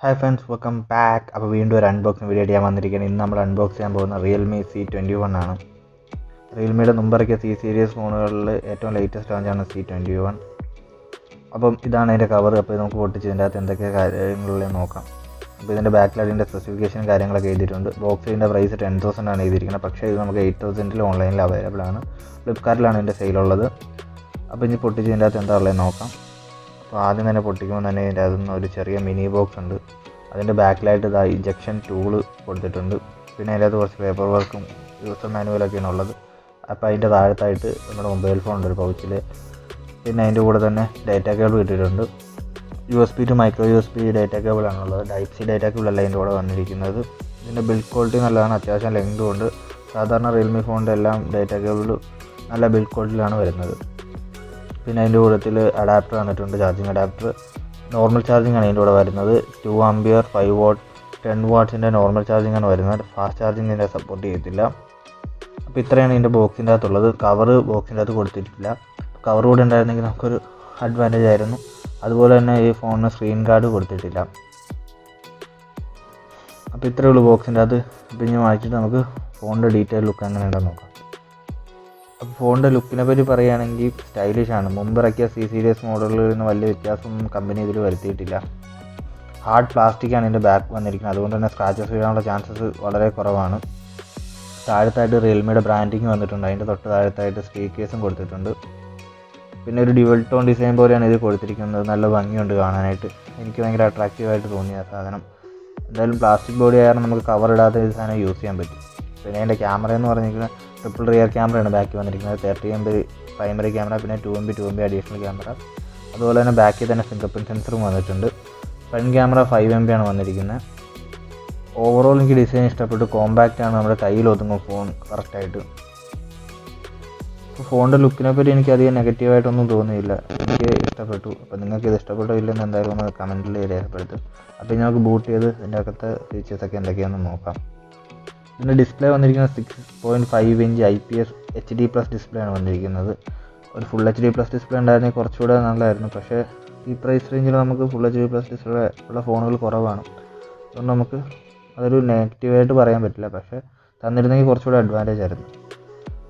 Hi friends, welcome back. അപ്പോൾ വീണ്ടും ഒരു അൺബോക്സിങ് വീഡിയോ ചെയ്യാൻ വന്നിരിക്കുകയാണ്. ഇന്ന് നമ്മൾ അൺബോക്സ് ചെയ്യാൻ പോകുന്ന Realme C21 ആണ്. റിയൽമിയുടെ മുമ്പിറക്കിയ സീരീസ് ഫോണുകളിൽ ഏറ്റവും ലേറ്റസ്റ്റ് ലോഞ്ചാണ് C21. അപ്പം ഇതാണ് അതിൻ്റെ കവർ. അപ്പോൾ നമുക്ക് പൊട്ടിച്ച് ഇതിൻ്റെ അകത്ത് എന്തൊക്കെ കാര്യങ്ങളിലും നോക്കാം. അപ്പോൾ ഇതിൻ്റെ ബാക്കിൽ അതിൻ്റെ സ്പെസിഫിക്കേഷൻ കാര്യങ്ങളൊക്കെ എഴുതിയിട്ടുണ്ട്. ബോക്സിൻ്റെ പ്രൈസ് 10,000 ആണ് എഴുതിയിരിക്കുന്നത്. പക്ഷേ ഇത് നമുക്ക് 8,000 ഓൺലൈനിൽ അവൈലബിൾ ആണ്. ഫ്ലിപ്കാർട്ടിലാണ് ഇതിൻ്റെ സെയിലുള്ളത്. അപ്പോൾ ഇനി പൊട്ടിച്ച് ഇതിൻ്റെ അകത്ത് എന്താ ഉള്ളത് നോക്കാം. അപ്പോൾ ആദ്യം തന്നെ പൊട്ടിക്കുമ്പോൾ തന്നെ ഇതിൻ്റെ അകത്തുനിന്ന് ഒരു ചെറിയ മിനി ബോക്സ് ഉണ്ട്. അതിൻ്റെ ബാക്കിലായിട്ട് ഇതാ ഇഞ്ചക്ഷൻ ടൂള് കൊടുത്തിട്ടുണ്ട്. പിന്നെ അതിനകത്ത് കുറച്ച് പേപ്പർ വർക്കും യൂസർ മാനുവലൊക്കെയാണ് ഉള്ളത്. അപ്പോൾ അതിൻ്റെ താഴത്തായിട്ട് നമ്മുടെ മൊബൈൽ ഫോൺ ഉണ്ട് ഒരു പൗച്ചിൽ. പിന്നെ അതിൻ്റെ കൂടെ തന്നെ ഡാറ്റ കേബിൾ കിട്ടിയിട്ടുണ്ട്. USB to micro USB data കേബിളാണുള്ളത്. ടൈപ്പ് സി ഡാറ്റ കേബിളല്ല അതിൻ്റെ കൂടെ വന്നിരിക്കുന്നത്. ഇതിൻ്റെ ബിൽഡ് ക്വാളിറ്റി നല്ലതാണ്, അത്യാവശ്യം ലെങ്തും ഉണ്ട്. സാധാരണ റിയൽമി ഫോണിൻ്റെ എല്ലാം ഡാറ്റ കേബിൾ നല്ല ബിൽഡ് ക്വാളിറ്റിയിലാണ് വരുന്നത്. പിന്നെ അതിൻ്റെ കൂട്ടത്തിൽ അഡാപ്റ്റർ വന്നിട്ടുണ്ട്, ചാർജിങ് അഡാപ്റ്റർ. നോർമൽ ചാർജിങ് ആണ് ഇതിൻ്റെ കൂടെ വരുന്നത്. 2 ആംപിയർ 5 വാട്ട് 10 വാട്ട്സിൻ്റെ നോർമൽ ചാർജിങ് ആണ് വരുന്നത്. ഫാസ്റ്റ് ചാർജിങ് ഇതിൻ്റെ സപ്പോർട്ട് ചെയ്യത്തില്ല. അപ്പോൾ ഇത്രയാണ് ഇതിൻ്റെ ബോക്സിൻ്റെ അകത്തുള്ളത്. കവർ ബോക്സിൻ്റെ അകത്ത് കൊടുത്തിട്ടില്ല. കവർ കൂടെ ഉണ്ടായിരുന്നെങ്കിൽ നമുക്കൊരു അഡ്വാൻറ്റേജ് ആയിരുന്നു. അതുപോലെ തന്നെ ഈ ഫോണിന് സ്ക്രീൻ ഗാർഡ് കൊടുത്തിട്ടില്ല. അപ്പോൾ ഇത്രയേ ഉള്ളൂ ബോക്സിൻ്റെ അകത്ത്. അപ്പോൾ ഇനി വായിച്ചിട്ട് നമുക്ക് ഫോണിൻ്റെ ഡീറ്റെയിൽ ലുക്ക് എങ്ങനെ ഉണ്ടെന്ന് നോക്കാം. അപ്പോൾ ഫോണിൻ്റെ ലുക്കിനെ പറ്റി പറയുകയാണെങ്കിൽ സ്റ്റൈലിഷാണ്. മുമ്പിറക്കിയ സീരീസ് മോഡലുകളിൽ നിന്ന് വലിയ വ്യത്യാസമൊന്നും കമ്പനി ഇതിൽ വരുത്തിയിട്ടില്ല. ഹാർഡ് പ്ലാസ്റ്റിക്കാണ് ഇതിൻ്റെ ബാക്ക് വന്നിരിക്കുന്നത്. അതുകൊണ്ട് തന്നെ സ്ക്രാച്ചസ് വീഴാനുള്ള ചാൻസസ് വളരെ കുറവാണ്. താഴത്തായിട്ട് റിയൽമിയുടെ ബ്രാൻഡിങ് വന്നിട്ടുണ്ട്. അതിൻ്റെ തൊട്ട് താഴത്തായിട്ട് സ്പീക്കേഴ്സും കൊടുത്തിട്ടുണ്ട്. പിന്നെ ഒരു ഡ്യുവൽ ടോൺ ഡിസൈൻ പോലെയാണ് ഇത് കൊടുത്തിരിക്കുന്നത്. നല്ല ഭംഗിയുണ്ട് കാണാനായിട്ട്. എനിക്ക് ഭയങ്കര അട്രാക്റ്റീവായിട്ട് തോന്നിയ സാധനം. എന്തായാലും പ്ലാസ്റ്റിക് ബോഡി ആയാലും നമുക്ക് കവർ ഇടാത്ത ഈ സാധനം യൂസ് ചെയ്യാൻ പറ്റും. പിന്നെ അതിൻ്റെ ക്യാമറ എന്ന് പറഞ്ഞിരിക്കുന്നത് ട്രിപ്പിൾ റിയർ ക്യാമറയാണ് ബാക്കിൽ വന്നിരിക്കുന്നത്. 30 MP പ്രൈമറി ക്യാമറ, പിന്നെ 2 MP അഡീഷണൽ ക്യാമറ. അതുപോലെ തന്നെ ബാക്കിൽ തന്നെ ഫിംഗർ പ്രിൻറ്റ് സെൻസറും വന്നിട്ടുണ്ട്. ഫ്രണ്ട് ക്യാമറ 5 MP ആണ് വന്നിരിക്കുന്നത്. ഓവറോൾ എനിക്ക് ഡിസൈൻ ഇഷ്ടപ്പെട്ടു. കോമ്പാക്റ്റ് ആണ്, നമ്മുടെ കയ്യിൽ ഒതുങ്ങും ഫോൺ കറക്റ്റായിട്ട്. അപ്പോൾ ഫോണിൻ്റെ ലുക്കിനെ പറ്റി എനിക്ക് അധികം നെഗറ്റീവായിട്ടൊന്നും തോന്നിയില്ല. എനിക്ക് ഇഷ്ടപ്പെട്ടു. അപ്പോൾ നിങ്ങൾക്ക് ഇത് ഇഷ്ടപ്പെട്ടോ ഇല്ലെന്ന് എന്തായാലും ഒന്ന് കമൻറ്റിൽ രേഖപ്പെടുത്തും. അപ്പോൾ നമുക്ക് ബൂട്ട് ചെയ്ത് ഇതിൻ്റെ അകത്തെ ഫീച്ചേഴ്സൊക്കെ എന്തൊക്കെയാണെന്ന് നോക്കാം. ഇതിൻ്റെ ഡിസ്പ്ലേ വന്നിരിക്കുന്നത് 6.5 ഇഞ്ച് IPS HD+ ഡിസ്പ്ലേ ആണ് വന്നിരിക്കുന്നത്. ഒരു ഫുൾ HD+ ഡിസ്പ്ലേ ഉണ്ടായിരുന്നെങ്കിൽ കുറച്ചുകൂടെ നല്ലതായിരുന്നു. പക്ഷേ ഈ പ്രൈസ് റേഞ്ചിൽ നമുക്ക് ഫുൾ HD+ ഡിസ്പ്ലേ ഉള്ള ഫോണുകൾ കുറവാണ്. അതുകൊണ്ട് നമുക്ക് അതൊരു നെഗറ്റീവായിട്ട് പറയാൻ പറ്റില്ല. പക്ഷേ തന്നിരുന്നെങ്കിൽ കുറച്ചുകൂടെ അഡ്വാൻറ്റേജ് ആയിരുന്നു.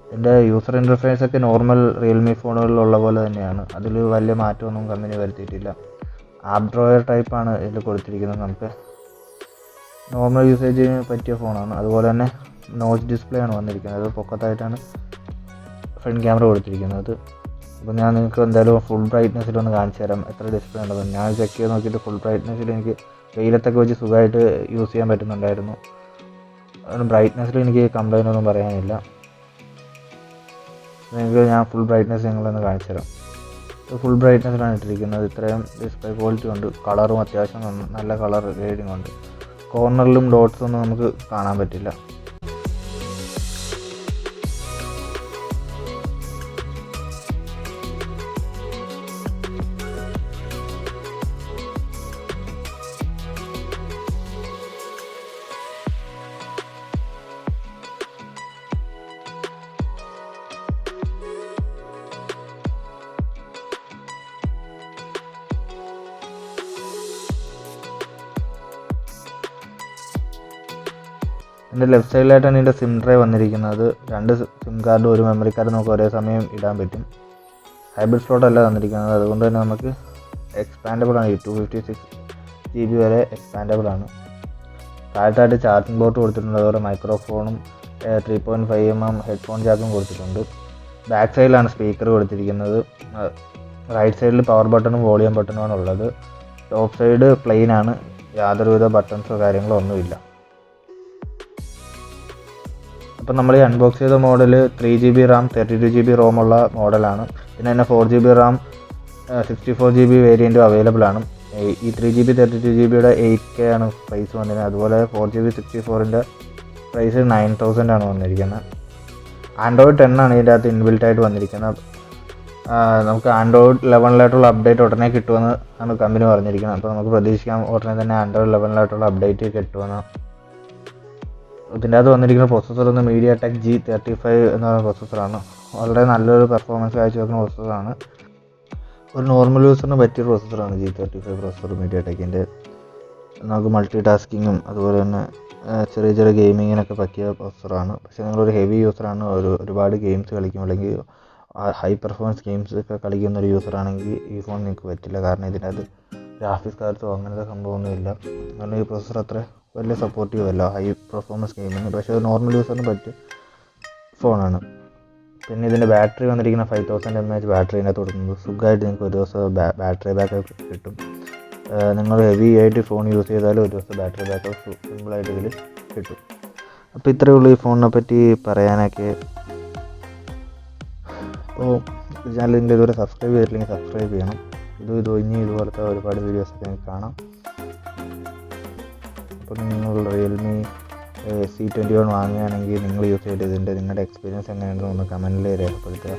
ഇതിൻ്റെ യൂസർ ഇൻ്റർഫേസൊക്കെ നോർമൽ റിയൽമി ഫോണുകളിലുള്ള പോലെ തന്നെയാണ്. അതിൽ വലിയ മാറ്റമൊന്നും കമ്പനി വരുത്തിയിട്ടില്ല. ആപ്പ് ഡ്രോയർ ടൈപ്പാണ് ഇതിൽ കൊടുത്തിരിക്കുന്നത്. നമുക്ക് നോർമൽ യൂസേജിന് പറ്റിയ ഫോണാണ്. അതുപോലെ തന്നെ നോച്ച് ഡിസ്പ്ലേ ആണ് വന്നിരിക്കുന്നത്. പൊക്കത്തായിട്ടാണ് ഫ്രണ്ട് ക്യാമറ കൊടുത്തിരിക്കുന്നത്. അപ്പോൾ ഞാൻ നിങ്ങൾക്ക് എന്തായാലും ഫുൾ ബ്രൈറ്റ്നസ്സിലൊന്ന് കാണിച്ചു തരാം എത്ര ഡിസ്പ്ലേ ഉണ്ടെന്ന്. ഞാൻ ചെക്ക് ചെയ്ത് നോക്കിയിട്ട് ഫുൾ ബ്രൈറ്റ്നസ്സിൽ എനിക്ക് വെയിലത്തൊക്കെ വെച്ച് സുഖമായിട്ട് യൂസ് ചെയ്യാൻ പറ്റുന്നുണ്ടായിരുന്നു. അതുകൊണ്ട് ബ്രൈറ്റ്നസ്സിൽ എനിക്ക് കംപ്ലൈൻ്റ് ഒന്നും പറയാനില്ല. നിങ്ങൾക്ക് ഞാൻ ഫുൾ ബ്രൈറ്റ്നസ് നിങ്ങളൊന്ന് കാണിച്ചു തരാം. ഫുൾ ബ്രൈറ്റ്നസ്സിലാണ് ഇട്ടിരിക്കുന്നത്. ഇത്രയും ഡിസ്പ്ലേ ക്വാളിറ്റി ഉണ്ട്. കളറും അത്യാവശ്യം നല്ല കളർ ഗ്രേഡിങ് ഉണ്ട്. കോർണറിലും ഡോട്ട്സ് ഒന്നും നമുക്ക് കാണാൻ പറ്റില്ല. എൻ്റെ ലെഫ്റ്റ് സൈഡിലായിട്ടാണ് ഇതിൻ്റെ സിം ട്രേ വന്നിരിക്കുന്നത്. 2 സിം കാർഡും ഒരു മെമ്മറി കാർഡും നമുക്ക് ഒരേ സമയം ഇടാൻ പറ്റും. ഹൈബ്രിഡ് സ്ലോട്ട് അല്ല തന്നിരിക്കുന്നത്. അതുകൊണ്ട് തന്നെ നമുക്ക് എക്സ്പാൻഡബിൾ ആണ്. 256 GB വരെ എക്സ്പാൻഡബിൾ ആണ്. താഴത്തായിട്ട് ചാർജിങ് പോർട്ട് കൊടുത്തിട്ടുണ്ട്. അതുപോലെ മൈക്രോഫോണും 3.5 mm ഹെഡ്ഫോൺ ജാക്കും കൊടുത്തിട്ടുണ്ട്. ബാക്ക് സൈഡിലാണ് സ്പീക്കർ കൊടുത്തിരിക്കുന്നത്. റൈറ്റ് സൈഡിൽ പവർ ബട്ടണും വോളിയം ബട്ടണുമാണ് ഉള്ളത്. ടോപ്പ് സൈഡ് പ്ലെയിൻ ആണ്. യാതൊരുവിധ ബട്ടൺസോ കാര്യങ്ങളോ ഒന്നുമില്ല. അപ്പോൾ നമ്മൾ ഈ അൺബോക്സ് ചെയ്ത model 3 GB RAM 32 GB ROM ഉള്ള മോഡലാണ്. പിന്നെ തന്നെ 4 GB RAM 64 GB വേരിയൻറ്റും അവൈലബിൾ ആണ്. ഈ 3 GB 32 GB 8K ആണ് പ്രൈസ് വന്നിരുന്നത്. അതുപോലെ 4 GB 64ൻ്റെ പ്രൈസ് 9,000 ആണ് വന്നിരിക്കുന്നത്. ആൻഡ്രോയിഡ് 10 ആണ് ഇതിൻ്റെ അകത്ത് ഇൻബിൽട്ടായിട്ട് വന്നിരിക്കുന്നത്. നമുക്ക് ആൻഡ്രോയിഡ് 11 അപ്ഡേറ്റ് ഉടനെ കിട്ടുമെന്ന് ആണ് കമ്പനി പറഞ്ഞിരിക്കുന്നത്. അപ്പോൾ നമുക്ക് പ്രതീക്ഷിക്കാം ഉടനെ തന്നെ ആൻഡ്രോയിഡ് 11 അപ്ഡേറ്റ് കിട്ടുമെന്ന്. ഇതിൻ്റെ അകത്ത് വന്നിരിക്കുന്ന പ്രോസസ്സർ ഒന്ന് MediaTek G35 എന്ന പ്രോസസ്സറാണ്. വളരെ നല്ലൊരു പെർഫോമൻസ് കാഴ്ചവെക്കുന്ന പ്രോസസ്സറാണ്. ഒരു നോർമൽ യൂസറിന് പറ്റിയ പ്രോസസ്സറാണ് G35 പ്രോസസ്സർ MediaTekൻ്റെ. നമുക്ക് മൾട്ടി ടാസ്കിങ്ങും അതുപോലെ തന്നെ ചെറിയ ചെറിയ ഗെയിമിങ്ങിനൊക്കെ പറ്റിയ പ്രോസസ്സറാണ്. പക്ഷേ നിങ്ങളൊരു ഹെവി യൂസറാണ്, ഒരുപാട് ഗെയിംസ് കളിക്കും അല്ലെങ്കിൽ ഹൈ പെർഫോമൻസ് ഗെയിംസ് ഒക്കെ കളിക്കുന്ന ഒരു യൂസറാണെങ്കിൽ ഈ ഫോൺ നിങ്ങൾക്ക് പറ്റില്ല. കാരണം ഇതിനകത്ത് ഗ്രാഫിക്സ് കാർഡ്സോ അങ്ങനത്തെ സംഭവമൊന്നുമില്ല. കാരണം ഈ പ്രോസസ്സർ അത്ര വലിയ സപ്പോർട്ടീവ് അല്ല ഹൈ പെർഫോമൻസ് ഗെയിമിങ്. പക്ഷേ നോർമൽ യൂസറിന് പറ്റിയ ഫോണാണ്. പിന്നെ ഇതിൻ്റെ ബാറ്ററി വന്നിരിക്കുന്ന 5000 mAh ബാറ്ററിനകത്ത് കൊടുക്കുന്നത്. സുഖമായിട്ട് നിങ്ങൾക്ക് ഒരു ദിവസം ബാറ്ററി ബാക്കപ്പ് കിട്ടും. നിങ്ങൾ ഹെവി ആയിട്ട് ഫോൺ യൂസ് ചെയ്താലും ഒരു ദിവസം ബാറ്ററി ബാക്കപ്പ് സിമ്പിളായിട്ട് ഇതിൽ കിട്ടും. അപ്പോൾ ഇത്രയേ ഉള്ളൂ ഈ ഫോണിനെ പറ്റി പറയാനൊക്കെ. അപ്പോൾ ചാനലിൻ്റെ ഇതുവരെ സബ്സ്ക്രൈബ് ചെയ്തിട്ടില്ലെങ്കിൽ സബ്സ്ക്രൈബ് ചെയ്യണം. ഇനി ഇതുപോലത്തെ ഒരുപാട് വീഡിയോസൊക്കെ നിങ്ങൾക്ക് കാണാം. അപ്പോൾ നിങ്ങൾ Realme C21 വാങ്ങുകയാണെങ്കിൽ നിങ്ങൾ യൂസ് ചെയ്തതിൻ്റെ നിങ്ങളുടെ എക്സ്പീരിയൻസ് എങ്ങനെയുണ്ടെന്ന് ഒന്ന് കമൻറ്റിൽ രേഖപ്പെടുത്തുക.